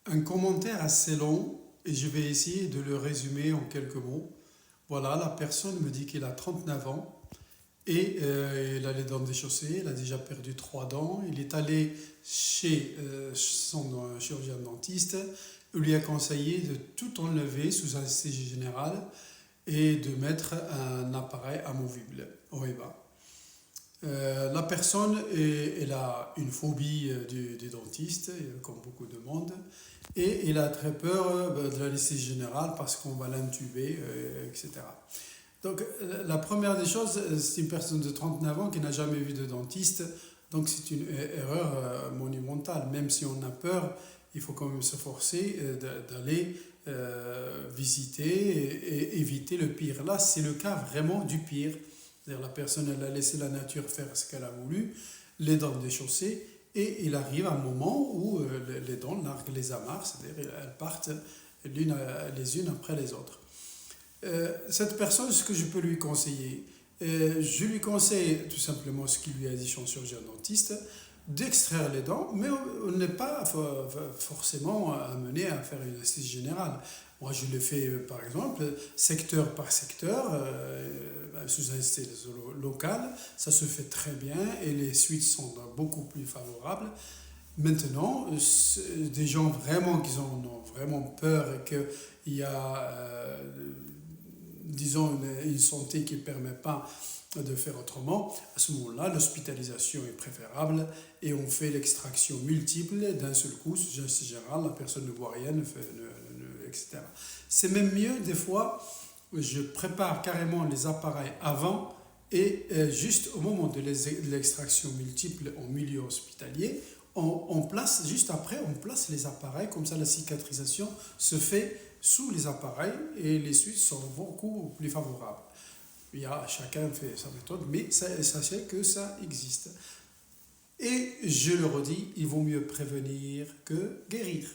Un commentaire assez long et je vais essayer de le résumer en quelques mots. Voilà, la personne me dit qu'il a 39 ans et il a les dents déchaussées, il a déjà perdu 3 dents. Il est allé chez son chirurgien dentiste, il lui a conseillé de tout enlever sous anesthésie générale et de mettre un appareil amovible au EVA. La personne, elle a une phobie du dentiste, comme beaucoup de monde, et il a très peur de l'anesthésie générale parce qu'on va l'intuber, etc. Donc, la première des choses, c'est une personne de 39 ans qui n'a jamais vu de dentiste, donc c'est une erreur monumentale. Même si on a peur, il faut quand même se forcer d'aller visiter et éviter le pire. Là, c'est le cas vraiment du pire. C'est-à-dire la personne, elle a laissé la nature faire ce qu'elle a voulu, les dents déchaussées, et il arrive un moment où les dents larguent les amarres, c'est-à-dire elles partent les unes après les autres. Cette personne, ce que je peux lui conseiller, je lui conseille tout simplement ce qu'il lui a dit son chirurgien dentiste, d'extraire les dents, mais on n'est pas forcément amené à faire une anesthésie générale. Moi, je le fais par exemple secteur par secteur, sous anesthésie locale, ça se fait très bien et les suites sont beaucoup plus favorables. Maintenant, des gens vraiment qui en ont vraiment peur et qu'il y a, disons, une santé qui ne permet pas de faire autrement, à ce moment-là, l'hospitalisation est préférable et on fait l'extraction multiple d'un seul coup, sous anesthésie générale, la personne ne voit rien, etc. C'est même mieux, des fois, je prépare carrément les appareils avant et juste au moment de l'extraction multiple en milieu hospitalier, on place, juste après, on place les appareils, comme ça la cicatrisation se fait sous les appareils et les suites sont beaucoup plus favorables. Chacun fait sa méthode, mais sachez que ça existe. Et je le redis, il vaut mieux prévenir que guérir.